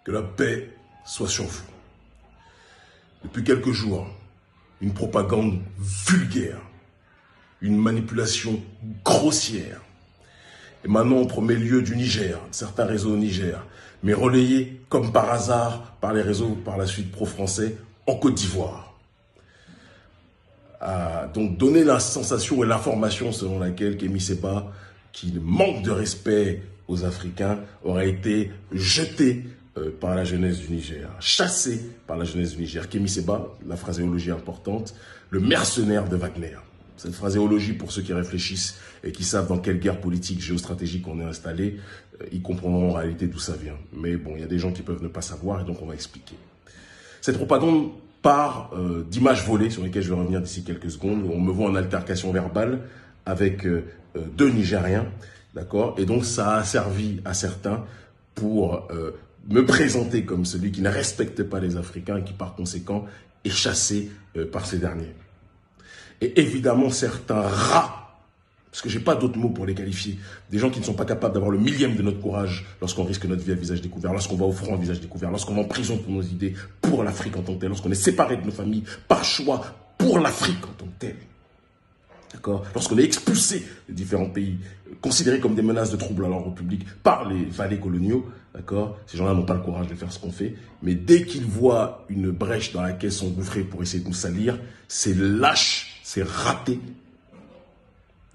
Que la paix soit sur vous. Depuis quelques jours, une propagande vulgaire, une manipulation grossière, et maintenant au premier lieu du Niger, certains réseaux au Niger, mais relayés comme par hasard par les réseaux par la suite pro-français en Côte d'Ivoire. Donc donner la sensation et l'information selon laquelle Kémy Séba, qui manque de respect aux Africains, aurait été jeté par la jeunesse du Niger, chassé par la jeunesse du Niger. Kémy Séba, la phraséologie importante, le mercenaire de Wagner. Cette phraséologie, pour ceux qui réfléchissent et qui savent dans quelle guerre politique, géostratégique on est installé, ils comprendront en réalité d'où ça vient. Mais bon, il y a des gens qui peuvent ne pas savoir et donc on va expliquer. Cette propagande part d'images volées sur lesquelles je vais revenir d'ici quelques secondes. On me voit en altercation verbale avec deux Nigériens, d'accord? Et donc ça a servi à certains pour me présenter comme celui qui ne respecte pas les Africains et qui par conséquent est chassé par ces derniers. Et évidemment certains rats, parce que j'ai pas d'autres mots pour les qualifier, des gens qui ne sont pas capables d'avoir le millième de notre courage lorsqu'on risque notre vie à visage découvert, lorsqu'on va au front à visage découvert, lorsqu'on va en prison pour nos idées, pour l'Afrique en tant que telle, lorsqu'on est séparé de nos familles par choix pour l'Afrique en tant que telle. D'accord? Lorsqu'on est expulsé de différents pays, considérés comme des menaces de troubles à l'ordre public par les valets coloniaux, d'accord? Ces gens-là n'ont pas le courage de faire ce qu'on fait, mais dès qu'ils voient une brèche dans laquelle ils sont gouffrés pour essayer de nous salir, c'est lâche, c'est raté,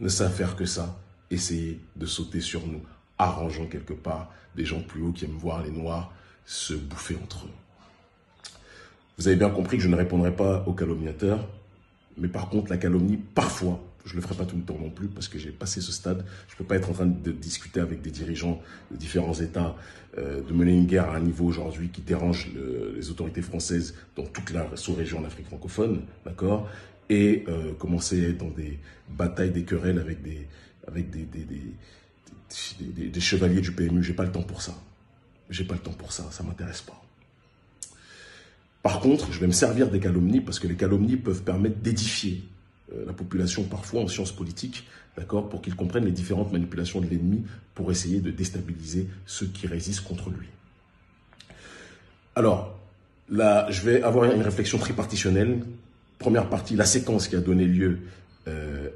ne savent faire que ça, essayer de sauter sur nous, arrangeant quelque part des gens plus hauts qui aiment voir les Noirs se bouffer entre eux. Vous avez bien compris que je ne répondrai pas aux calomniateurs, mais par contre, la calomnie, parfois, je ne le ferai pas tout le temps non plus, parce que j'ai passé ce stade, je ne peux pas être en train de discuter avec des dirigeants de différents États, de mener une guerre à un niveau aujourd'hui qui dérange les autorités françaises dans toute la sous-région d'Afrique francophone, d'accord, et commencer à être dans des batailles, des querelles avec des chevaliers du PMU. J'ai pas le temps pour ça. J'ai pas le temps pour ça, ça m'intéresse pas. Par contre, je vais me servir des calomnies parce que les calomnies peuvent permettre d'édifier la population parfois en sciences politiques, d'accord, pour qu'ils comprennent les différentes manipulations de l'ennemi pour essayer de déstabiliser ceux qui résistent contre lui. Alors, là, je vais avoir une réflexion tripartitionnelle. Première partie, la séquence qui a donné lieu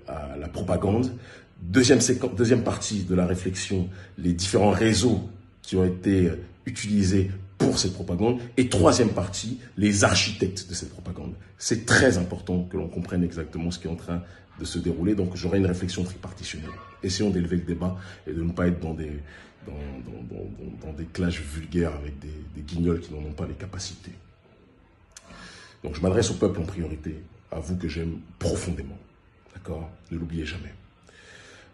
à la propagande. Deuxième partie de la réflexion, les différents réseaux qui ont été utilisés pour cette propagande. Et troisième partie, les architectes de cette propagande. C'est très important que l'on comprenne exactement ce qui est en train de se dérouler. Donc j'aurai une réflexion tripartitionnelle. Essayons d'élever le débat et de ne pas être dans des clashs vulgaires avec des guignols qui n'en ont pas les capacités. Donc je m'adresse au peuple en priorité, à vous que j'aime profondément. D'accord? Ne l'oubliez jamais.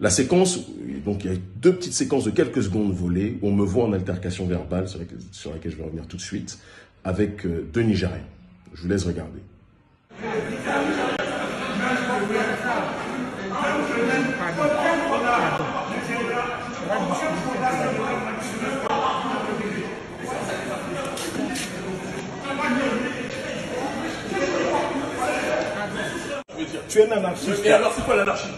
La séquence, donc il y a deux petites séquences de quelques secondes volées où on me voit en altercation verbale, sur laquelle je vais revenir tout de suite, avec deux Nigériens. Je vous laisse regarder. Tu es un anarchiste. Et alors, c'est quoi l'anarchie?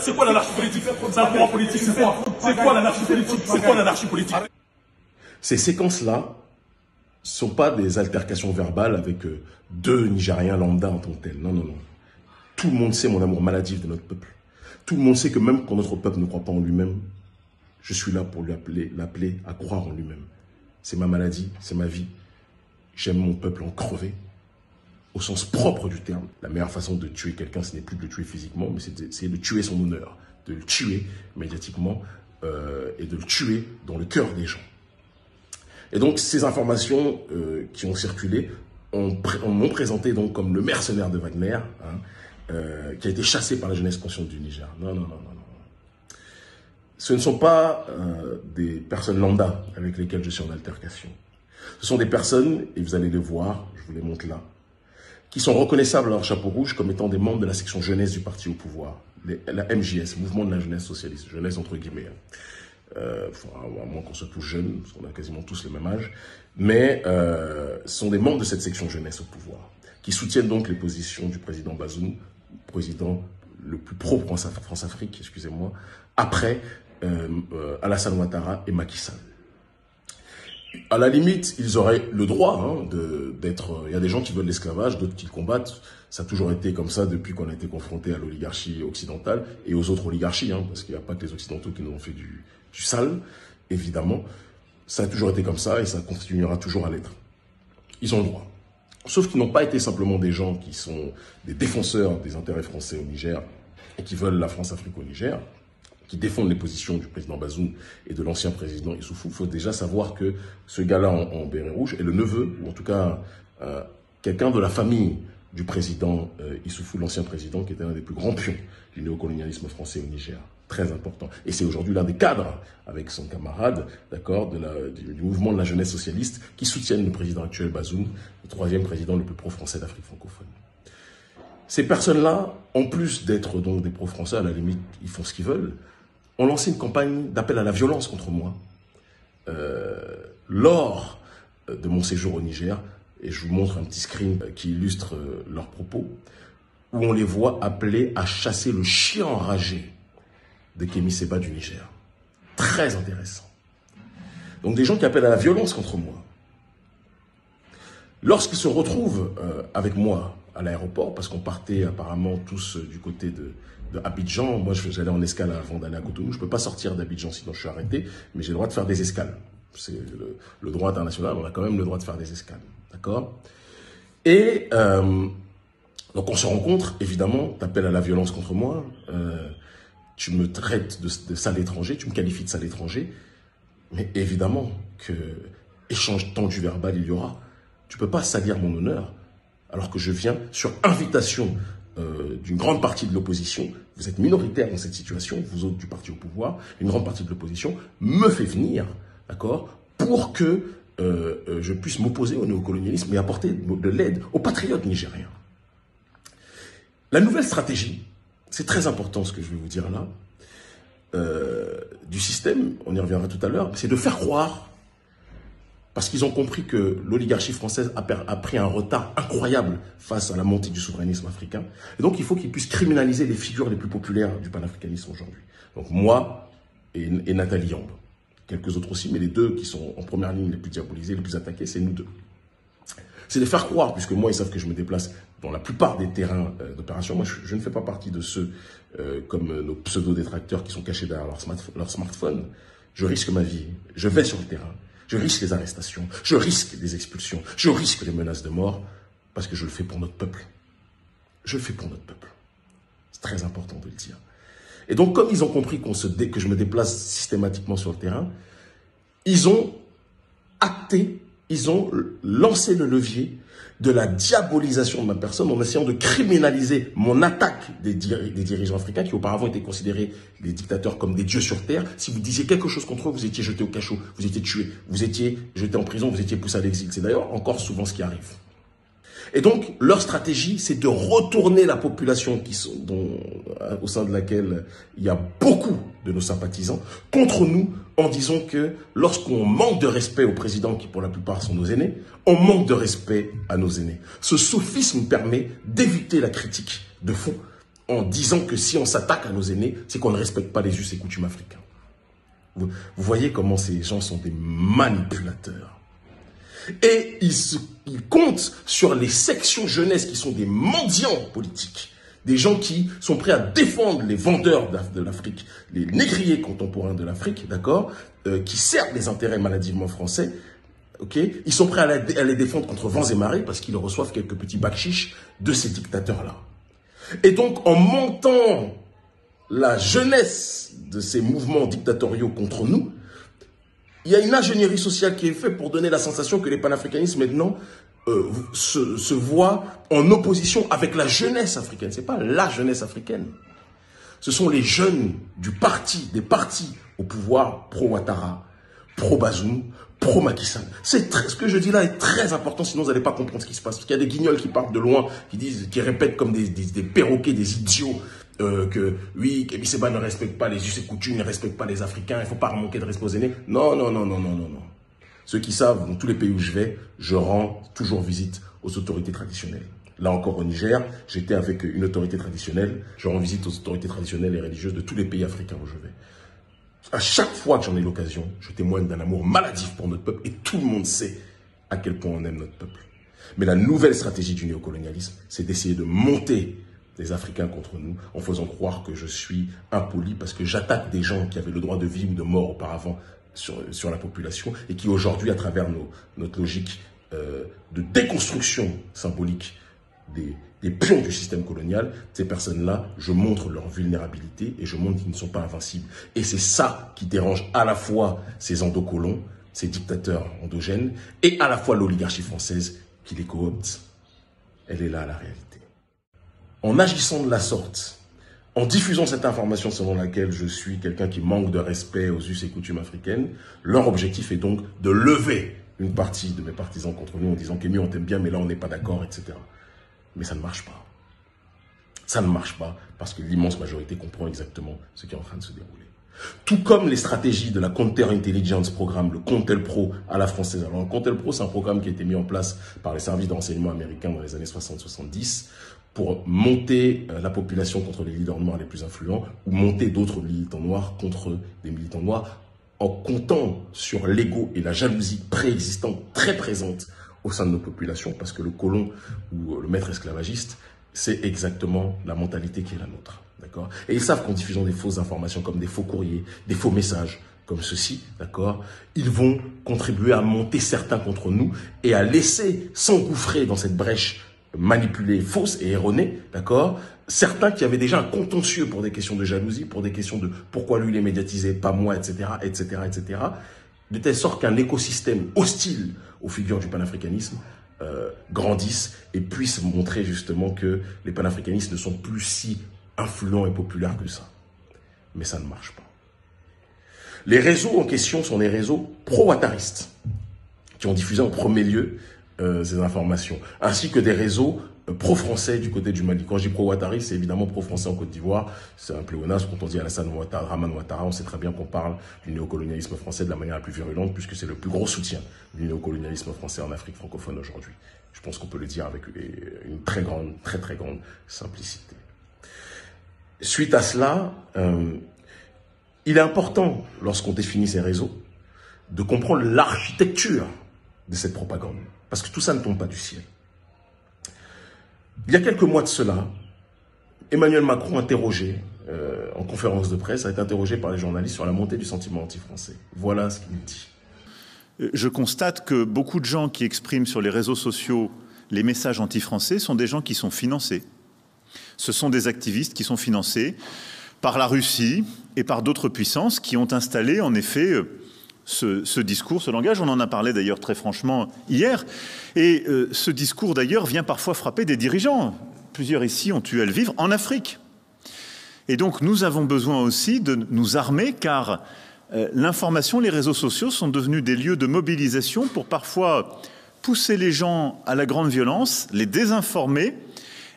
C'est quoi l'anarchie politique? C'est un courant politique, c'est quoi? C'est quoi l'anarchie politique? C'est quoi l'anarchie politique? Ces séquences-là ne sont pas des altercations verbales avec deux Nigériens lambda en tant que tels. Non, non, non. Tout le monde sait mon amour maladif de notre peuple. Tout le monde sait que même quand notre peuple ne croit pas en lui-même, je suis là pour l'appeler à croire en lui-même. C'est ma maladie, c'est ma vie. J'aime mon peuple en crever. Au sens propre du terme. La meilleure façon de tuer quelqu'un, ce n'est plus de le tuer physiquement, mais c'est de tuer son honneur, de le tuer médiatiquement et de le tuer dans le cœur des gens. Et donc, ces informations qui ont circulé m'ont présenté donc comme le mercenaire de Wagner, hein, qui a été chassé par la jeunesse consciente du Niger. Non, non, non, non, non. Ce ne sont pas des personnes lambda avec lesquelles je suis en altercation. Ce sont des personnes, et vous allez les voir, je vous les montre là, qui sont reconnaissables à leur chapeau rouge comme étant des membres de la section jeunesse du parti au pouvoir, la MJS, Mouvement de la jeunesse socialiste, jeunesse entre guillemets. À moins qu'on soit tous jeunes, parce qu'on a quasiment tous le même âge, mais ce sont des membres de cette section jeunesse au pouvoir, qui soutiennent donc les positions du président Bazoum, président le plus pro-France-Afrique, excusez-moi, après Alassane Ouattara et Macky Sall. À la limite, ils auraient le droit hein, d'être... Il y a des gens qui veulent l'esclavage, d'autres qui le combattent. Ça a toujours été comme ça depuis qu'on a été confronté à l'oligarchie occidentale et aux autres oligarchies, hein, parce qu'il n'y a pas que les Occidentaux qui nous ont fait du sale, évidemment. Ça a toujours été comme ça et ça continuera toujours à l'être. Ils ont le droit. Sauf qu'ils n'ont pas été simplement des gens qui sont des défenseurs des intérêts français au Niger et qui veulent la France-Afrique au Niger, qui défendent les positions du président Bazoum et de l'ancien président Issoufou. Il faut déjà savoir que ce gars-là en béret rouge est le neveu, ou en tout cas quelqu'un de la famille du président Issoufou, l'ancien président, qui était un des plus grands pions du néocolonialisme français au Niger. Très important. Et c'est aujourd'hui l'un des cadres, avec son camarade, d'accord, du mouvement de la jeunesse socialiste, qui soutiennent le président actuel Bazoum, le troisième président le plus pro-français d'Afrique francophone. Ces personnes-là, en plus d'être donc des pro-français, à la limite, ils font ce qu'ils veulent, ont lancé une campagne d'appel à la violence contre moi lors de mon séjour au Niger. Et je vous montre un petit screen qui illustre leurs propos, où on les voit appeler à chasser le chien enragé de Kémy Séba du Niger. Très intéressant. Donc des gens qui appellent à la violence contre moi. Lorsqu'ils se retrouvent avec moi à l'aéroport, parce qu'on partait apparemment tous du côté de Abidjan, moi j'allais en escale avant d'aller à Cotonou, je ne peux pas sortir d'Abidjan sinon je suis arrêté, mais j'ai le droit de faire des escales. C'est le droit international, on a quand même le droit de faire des escales. D'accord? Et donc on se rencontre, évidemment, tu appelles à la violence contre moi, tu me traites de sale étranger, tu me qualifies de sale étranger, mais évidemment que échange tendu verbal il y aura. Tu ne peux pas salir mon honneur alors que je viens sur invitation d'une grande partie de l'opposition. Vous êtes minoritaire dans cette situation, vous autres du parti au pouvoir, une grande partie de l'opposition me fait venir, d'accord, pour que je puisse m'opposer au néocolonialisme et apporter de l'aide aux patriotes nigériens. La nouvelle stratégie, c'est très important ce que je vais vous dire là, du système, on y reviendra tout à l'heure, c'est de faire croire, parce qu'ils ont compris que l'oligarchie française a pris un retard incroyable face à la montée du souverainisme africain. Et donc il faut qu'ils puissent criminaliser les figures les plus populaires du panafricanisme aujourd'hui. Donc moi et Nathalie Yamb. Quelques autres aussi, mais les deux qui sont en première ligne les plus diabolisés, les plus attaqués, c'est nous deux. C'est de faire croire, puisque moi, ils savent que je me déplace dans la plupart des terrains d'opération. Moi, je ne fais pas partie de ceux comme nos pseudo-détracteurs qui sont cachés derrière leur smartphone. Je risque ma vie, je vais sur le terrain, je risque les arrestations, je risque des expulsions, je risque les menaces de mort, parce que je le fais pour notre peuple. Je le fais pour notre peuple. C'est très important de le dire. Et donc, comme ils ont compris que je me déplace systématiquement sur le terrain, ils ont acté, ils ont lancé le levier de la diabolisation de ma personne en essayant de criminaliser mon attaque des dirigeants africains qui auparavant étaient considérés, les dictateurs, comme des dieux sur terre. Si vous disiez quelque chose contre eux, vous étiez jeté au cachot, vous étiez tué, vous étiez jeté en prison, vous étiez poussé à l'exil. C'est d'ailleurs encore souvent ce qui arrive. Et donc, leur stratégie, c'est de retourner la population au sein de laquelle il y a beaucoup de nos sympathisants contre nous en disant que lorsqu'on manque de respect aux présidents qui, pour la plupart, sont nos aînés, on manque de respect à nos aînés. Ce sophisme permet d'éviter la critique de fond en disant que si on s'attaque à nos aînés, c'est qu'on ne respecte pas les us et coutumes africains. Vous voyez comment ces gens sont des manipulateurs. Et ils comptent sur les sections jeunesse qui sont des mendiants politiques, des gens qui sont prêts à défendre les vendeurs de l'Afrique, les négriers contemporains de l'Afrique, d'accord, qui servent les intérêts maladivement français. Okay, ils sont prêts à les défendre contre vents et marées parce qu'ils reçoivent quelques petits bakchiches de ces dictateurs-là. Et donc, en montant la jeunesse de ces mouvements dictatoriaux contre nous, il y a une ingénierie sociale qui est faite pour donner la sensation que les panafricanistes maintenant se voient en opposition avec la jeunesse africaine. Ce n'est pas la jeunesse africaine. Ce sont les jeunes des partis au pouvoir pro-Ouattara, pro-Bazoum, pro-Macky Sall. Ce que je dis là est très important, sinon vous n'allez pas comprendre ce qui se passe. Parce qu'il y a des guignols qui partent de loin, qui répètent comme des perroquets, des idiots, que oui, Kémy Séba ne respecte pas les us et coutumes, ne respecte pas les Africains, il ne faut pas manquer de respect aux aînés. Non, non, non, non, non, non, non. Ceux qui savent, dans tous les pays où je vais, je rends toujours visite aux autorités traditionnelles. Là encore au Niger, j'étais avec une autorité traditionnelle, je rends visite aux autorités traditionnelles et religieuses de tous les pays africains où je vais. À chaque fois que j'en ai l'occasion, je témoigne d'un amour maladif pour notre peuple et tout le monde sait à quel point on aime notre peuple. Mais la nouvelle stratégie du néocolonialisme, c'est d'essayer de monter les Africains contre nous en faisant croire que je suis impoli parce que j'attaque des gens qui avaient le droit de vie ou de mort auparavant sur la population et qui aujourd'hui, à travers notre logique de déconstruction symbolique des pions du système colonial, ces personnes-là, je montre leur vulnérabilité et je montre qu'ils ne sont pas invincibles. Et c'est ça qui dérange à la fois ces endocolons, ces dictateurs endogènes, et à la fois l'oligarchie française qui les coopte. Elle est là, la réalité. En agissant de la sorte, en diffusant cette information selon laquelle je suis quelqu'un qui manque de respect aux us et coutumes africaines, leur objectif est donc de lever une partie de mes partisans contre nous en disant qu'Émi, on t'aime bien, mais là, on n'est pas d'accord, etc. Mais ça ne marche pas. Ça ne marche pas parce que l'immense majorité comprend exactement ce qui est en train de se dérouler. Tout comme les stratégies de la Counter-Intelligence Programme, le CONTELPRO à la française. Alors, le CONTELPRO, c'est un programme qui a été mis en place par les services de renseignement américains dans les années 60-70 pour monter la population contre les leaders noirs les plus influents ou monter d'autres militants noirs contre des militants noirs en comptant sur l'ego et la jalousie préexistante très présente au sein de nos populations, parce que le colon ou le maître esclavagiste, c'est exactement la mentalité qui est la nôtre. D'accord ? Et ils savent qu'en diffusant des fausses informations comme des faux courriers, des faux messages comme ceci, d'accord, ils vont contribuer à monter certains contre nous et à laisser s'engouffrer dans cette brèche manipulée, fausse et erronée, d'accord, certains qui avaient déjà un contentieux pour des questions de jalousie, pour des questions de pourquoi lui il est médiatisé, pas moi, etc., etc., etc., de telle sorte qu'un écosystème hostile aux figures du panafricanisme grandissent et puissent montrer justement que les panafricanistes ne sont plus si influents et populaires que ça. Mais ça ne marche pas. Les réseaux en question sont des réseaux pro-ouattaristes qui ont diffusé en premier lieu ces informations, ainsi que des réseaux pro-français du côté du Mali. Quand je dis pro-ouattariste, c'est évidemment pro-français en Côte d'Ivoire. C'est un pléonasme. Quand on dit Alassane Ouattara, Draman Ouattara, on sait très bien qu'on parle du néocolonialisme français de la manière la plus virulente, puisque c'est le plus gros soutien du néocolonialisme français en Afrique francophone aujourd'hui. Je pense qu'on peut le dire avec une très grande simplicité. Suite à cela, il est important, lorsqu'on définit ces réseaux, de comprendre l'architecture de cette propagande. Parce que tout ça ne tombe pas du ciel. Il y a quelques mois de cela, Emmanuel Macron, interrogé en conférence de presse, a été interrogé par les journalistes sur la montée du sentiment anti-français. Voilà ce qu'il dit. Je constate que beaucoup de gens qui expriment sur les réseaux sociaux les messages anti-français sont des gens qui sont financés. Ce sont des activistes qui sont financés par la Russie et par d'autres puissances qui ont installé en effet ce discours, ce langage. On en a parlé d'ailleurs très franchement hier. Et ce discours d'ailleurs vient parfois frapper des dirigeants. Plusieurs ici ont eu à le vivre en Afrique. Et donc nous avons besoin aussi de nous armer car l'information, les réseaux sociaux sont devenus des lieux de mobilisation pour parfois pousser les gens à la grande violence, les désinformer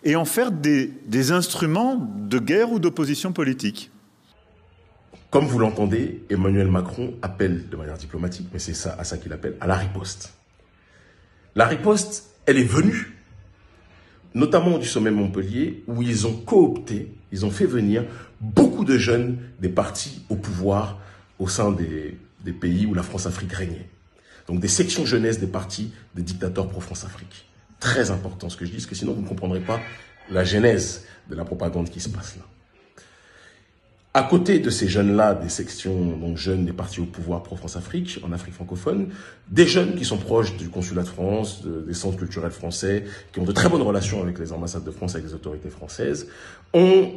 et en faire des instruments de guerre ou d'opposition politique. Comme vous l'entendez, Emmanuel Macron appelle de manière diplomatique, mais c'est à ça qu'il appelle, à la riposte. La riposte, elle est venue, notamment du sommet Montpellier, où ils ont coopté, ils ont fait venir beaucoup de jeunes des partis au pouvoir au sein des pays où la France-Afrique régnait. Donc des sections jeunesse des partis des dictateurs pro-France-Afrique. Très important ce que je dis, parce que sinon vous ne comprendrez pas la genèse de la propagande qui se passe là. À côté de ces jeunes-là, des sections donc jeunes des partis au pouvoir pro-France-Afrique, en Afrique francophone, des jeunes qui sont proches du consulat de France, des centres culturels français, qui ont de très bonnes relations avec les ambassades de France, avec les autorités françaises, ont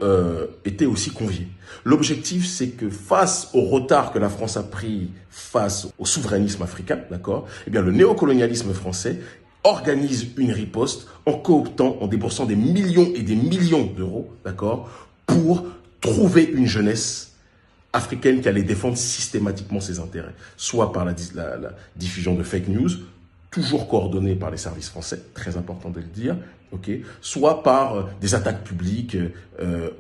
été aussi conviés. L'objectif, c'est que face au retard que la France a pris face au souverainisme africain, d'accord, eh bien le néocolonialisme français organise une riposte en cooptant, en déboursant des millions et des millions d'euros, d'accord, pour trouver une jeunesse africaine qui allait défendre systématiquement ses intérêts, soit par la diffusion de fake news, toujours coordonnée par les services français, très important de le dire, okay, soit par des attaques publiques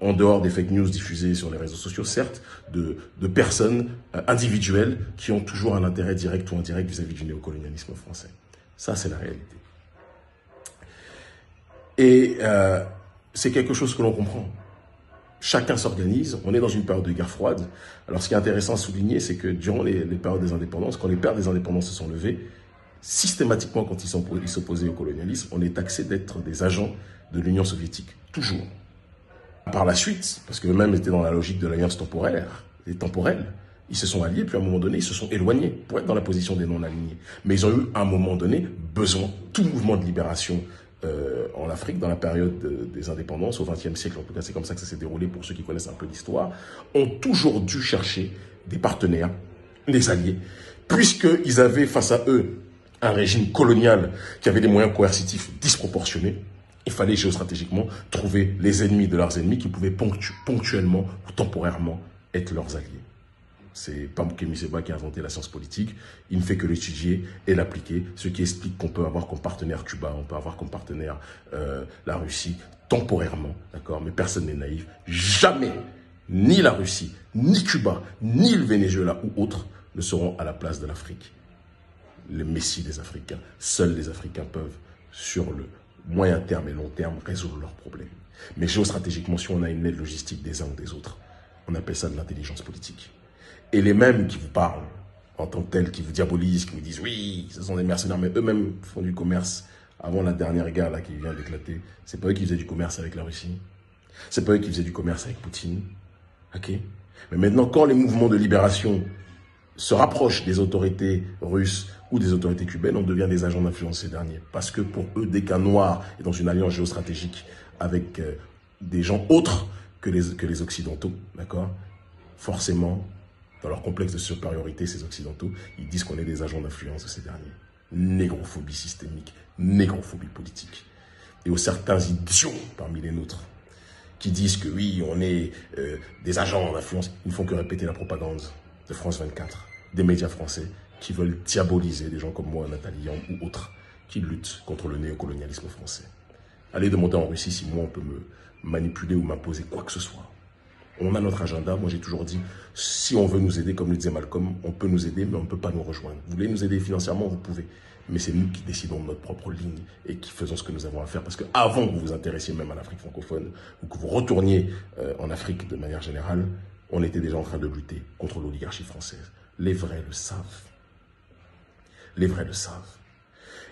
en dehors des fake news diffusées sur les réseaux sociaux, certes, de personnes individuelles qui ont toujours un intérêt direct ou indirect vis-à-vis du néocolonialisme français. Ça, c'est la réalité. Et c'est quelque chose que l'on comprend. Chacun s'organise, on est dans une période de guerre froide. Alors ce qui est intéressant à souligner, c'est que durant les périodes des indépendances, quand les pères des indépendances se sont levés, systématiquement quand ils s'opposaient au colonialisme, on est taxé d'être des agents de l'Union soviétique, toujours. Par la suite, parce qu'eux-mêmes étaient dans la logique de l'alliance temporaire et temporelle, ils se sont alliés, puis à un moment donné, ils se sont éloignés pour être dans la position des non-alignés. Mais ils ont eu, à un moment donné, besoin, tout mouvement de libération en Afrique, dans la période des indépendances, au XXe siècle, en tout cas c'est comme ça que ça s'est déroulé pour ceux qui connaissent un peu l'histoire, ont toujours dû chercher des partenaires, des alliés, puisqu'ils avaient face à eux un régime colonial qui avait des moyens coercitifs disproportionnés. Il fallait géostratégiquement trouver les ennemis de leurs ennemis qui pouvaient ponctuellement ou temporairement être leurs alliés. C'est pas Kémy Séba qui a inventé la science politique. Il ne fait que l'étudier et l'appliquer, ce qui explique qu'on peut avoir comme partenaire Cuba, on peut avoir comme partenaire la Russie, temporairement, d'accord. Mais personne n'est naïf. Jamais, ni la Russie, ni Cuba, ni le Venezuela ou autres ne seront à la place de l'Afrique. Les messies des Africains. Seuls les Africains peuvent, sur le moyen terme et long terme, résoudre leurs problèmes. Mais géostratégiquement, si on a une aide logistique des uns ou des autres, on appelle ça de l'intelligence politique. Et les mêmes qui vous parlent en tant que tels, qui vous diabolisent, qui vous disent oui, ce sont des mercenaires, mais eux-mêmes font du commerce. Avant la dernière guerre là, qui vient d'éclater, c'est pas eux qui faisaient du commerce avec la Russie. C'est pas eux qui faisaient du commerce avec Poutine. Ok. Mais maintenant, quand les mouvements de libération se rapprochent des autorités russes ou des autorités cubaines, on devient des agents d'influence ces derniers. Parce que pour eux, dès qu'un noir est dans une alliance géostratégique avec des gens autres que les occidentaux, d'accord, forcément, dans leur complexe de supériorité, ces occidentaux, ils disent qu'on est des agents d'influence de ces derniers. Négrophobie systémique, négrophobie politique. Et aux certains idiots parmi les nôtres qui disent que oui, on est des agents d'influence, ils ne font que répéter la propagande de France 24, des médias français qui veulent diaboliser des gens comme moi, Nathalie Yang ou autres, qui luttent contre le néocolonialisme français. Allez demander en Russie si moi on peut me manipuler ou m'imposer quoi que ce soit. On a notre agenda. Moi, j'ai toujours dit, si on veut nous aider, comme le disait Malcolm, on peut nous aider, mais on ne peut pas nous rejoindre. Vous voulez nous aider financièrement, vous pouvez. Mais c'est nous qui décidons de notre propre ligne et qui faisons ce que nous avons à faire. Parce qu'avant que vous vous intéressiez même à l'Afrique francophone ou que vous retourniez en Afrique de manière générale, on était déjà en train de lutter contre l'oligarchie française. Les vrais le savent. Les vrais le savent.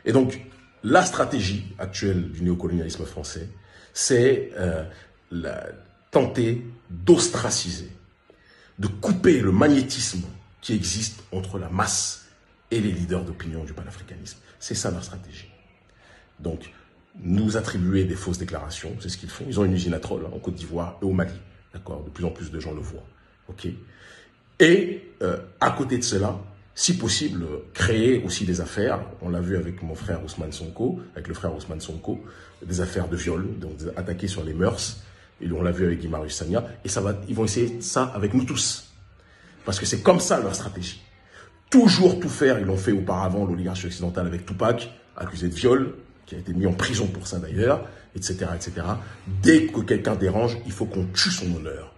Et donc, la stratégie actuelle du néocolonialisme français, c'est tenter d'ostraciser, de couper le magnétisme qui existe entre la masse et les leaders d'opinion du panafricanisme. C'est ça leur stratégie. Donc, nous attribuer des fausses déclarations, c'est ce qu'ils font. Ils ont une usine à troll en Côte d'Ivoire et au Mali. D'accord. De plus en plus de gens le voient. Ok. Et à côté de cela, si possible, créer aussi des affaires. On l'a vu avec mon frère Ousmane Sonko, avec le frère Ousmane Sonko, des affaires de viol, donc attaquer sur les mœurs. Et on l'a vu avec Guy Marius Sagna. Et ils vont essayer ça avec nous tous. Parce que c'est comme ça leur stratégie. Toujours tout faire. Ils l'ont fait auparavant, l'oligarchie occidentale avec Tupac, accusé de viol, qui a été mis en prison pour ça d'ailleurs, etc., etc. Dès que quelqu'un dérange, il faut qu'on tue son honneur.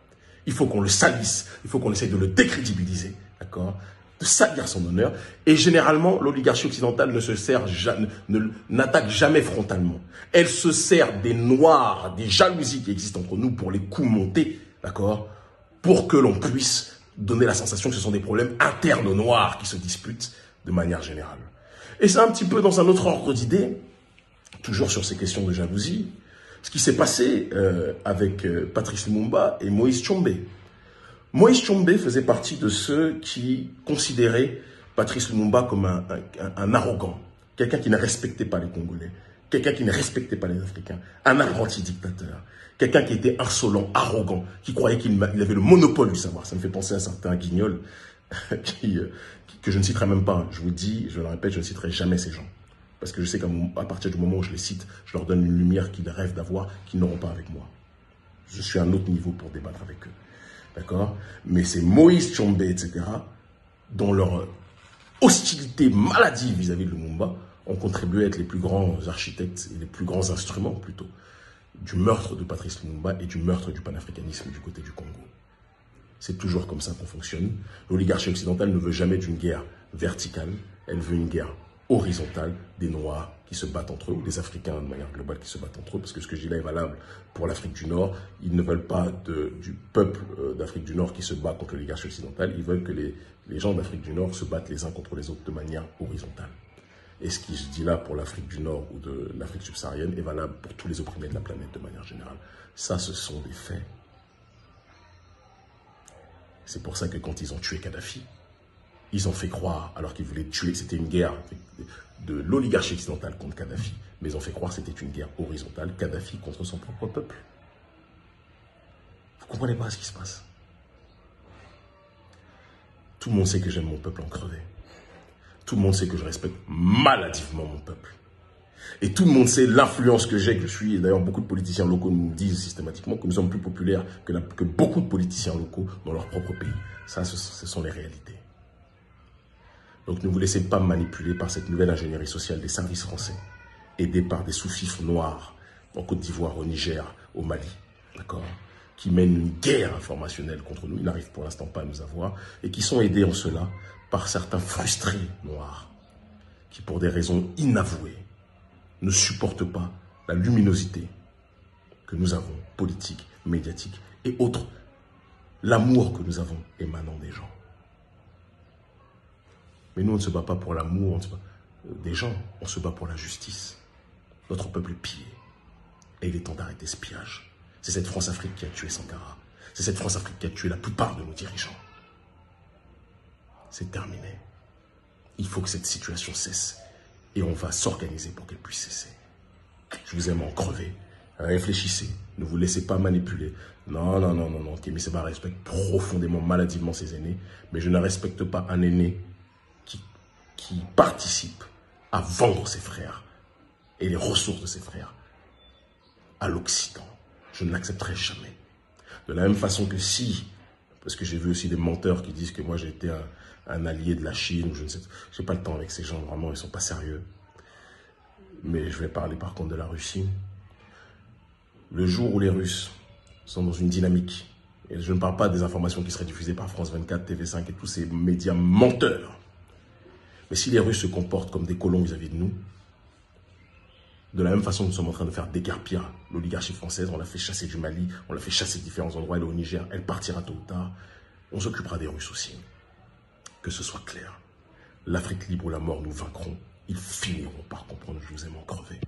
Il faut qu'on le salisse. Il faut qu'on essaye de le décrédibiliser. D'accord ? De salir son honneur. Et généralement, l'oligarchie occidentale n'attaque jamais frontalement. Elle se sert des noirs, des jalousies qui existent entre nous pour les coups montés, d'accord, pour que l'on puisse donner la sensation que ce sont des problèmes internes aux noirs qui se disputent de manière générale. Et c'est un petit peu dans un autre ordre d'idée, toujours sur ces questions de jalousie, ce qui s'est passé avec Patrice Lumumba et Moïse Tshombe. Moïse Tshombe faisait partie de ceux qui considéraient Patrice Lumumba comme un arrogant, quelqu'un qui ne respectait pas les Congolais, quelqu'un qui ne respectait pas les Africains, un apprenti dictateur, quelqu'un qui était insolent, arrogant, qui croyait qu'il avait le monopole du savoir. Ça me fait penser à un certain Guignol, que je ne citerai même pas. Je vous dis, je le répète, je ne citerai jamais ces gens. Parce que je sais qu'à partir du moment où je les cite, je leur donne une lumière qu'ils rêvent d'avoir, qu'ils n'auront pas avec moi. Je suis à un autre niveau pour débattre avec eux. D'accord? Mais c'est Moïse Tshombe, etc., dont leur hostilité maladive vis-à-vis de Lumumba ont contribué à être les plus grands architectes et les plus grands instruments, plutôt, du meurtre de Patrice Lumumba et du meurtre du panafricanisme du côté du Congo. C'est toujours comme ça qu'on fonctionne. L'oligarchie occidentale ne veut jamais d'une guerre verticale, elle veut une guerre horizontale des Noirs qui se battent entre eux, ou des Africains de manière globale qui se battent entre eux, parce que ce que je dis là est valable pour l'Afrique du Nord. Ils ne veulent pas du peuple d'Afrique du Nord qui se bat contre l'oligarchie occidentale, ils veulent que les gens d'Afrique du Nord se battent les uns contre les autres de manière horizontale. Et ce que je dis là pour l'Afrique du Nord ou de l'Afrique subsaharienne est valable pour tous les opprimés de la planète de manière générale. Ça, ce sont des faits. C'est pour ça que quand ils ont tué Kadhafi, ils ont fait croire, alors qu'ils voulaient tuer, c'était une guerre de l'oligarchie occidentale contre Kadhafi, mais ils ont fait croire que c'était une guerre horizontale, Kadhafi contre son propre peuple. Vous ne comprenez pas ce qui se passe. Tout le monde sait que j'aime mon peuple en crevé. Tout le monde sait que je respecte maladivement mon peuple. Et tout le monde sait l'influence que j'ai, que je suis. Et d'ailleurs, beaucoup de politiciens locaux nous disent systématiquement que nous sommes plus populaires que beaucoup de politiciens locaux dans leur propre pays. Ça, ce sont les réalités. Donc ne vous laissez pas manipuler par cette nouvelle ingénierie sociale des services français, aidés par des sous-fifres noirs en Côte d'Ivoire, au Niger, au Mali, d'accord, qui mènent une guerre informationnelle contre nous. Ils n'arrivent pour l'instant pas à nous avoir, et qui sont aidés en cela par certains frustrés noirs, qui pour des raisons inavouées, ne supportent pas la luminosité que nous avons, politique, médiatique et autres, l'amour que nous avons émanant des gens. Mais nous, on ne se bat pas pour l'amour des gens, on se bat pour la justice. Notre peuple est pillé. Et il est temps d'arrêter ce pillage. C'est cette France-Afrique qui a tué Sankara. C'est cette France-Afrique qui a tué la plupart de nos dirigeants. C'est terminé. Il faut que cette situation cesse. Et on va s'organiser pour qu'elle puisse cesser. Je vous aime en crever. Réfléchissez. Ne vous laissez pas manipuler. Non, non, non, non, non. Kémy Séba respecte profondément, maladivement ses aînés. Mais je ne respecte pas un aîné qui participe à vendre ses frères et les ressources de ses frères à l'Occident. Je ne l'accepterai jamais. De la même façon que si, parce que j'ai vu aussi des menteurs qui disent que moi j'ai été un allié de la Chine, ou je ne sais, je n'ai pas le temps avec ces gens, vraiment, ils ne sont pas sérieux. Mais je vais parler par contre de la Russie. Le jour où les Russes sont dans une dynamique, et je ne parle pas des informations qui seraient diffusées par France 24, TV5 et tous ces médias menteurs, mais si les Russes se comportent comme des colons vis-à-vis de nous, de la même façon que nous sommes en train de faire déguerpir l'oligarchie française, on l'a fait chasser du Mali, on l'a fait chasser de différents endroits, elle est au Niger, elle partira tôt ou tard, on s'occupera des Russes aussi. Que ce soit clair. L'Afrique libre ou la mort, nous vaincrons. Ils finiront par comprendre que je vous aime en crever.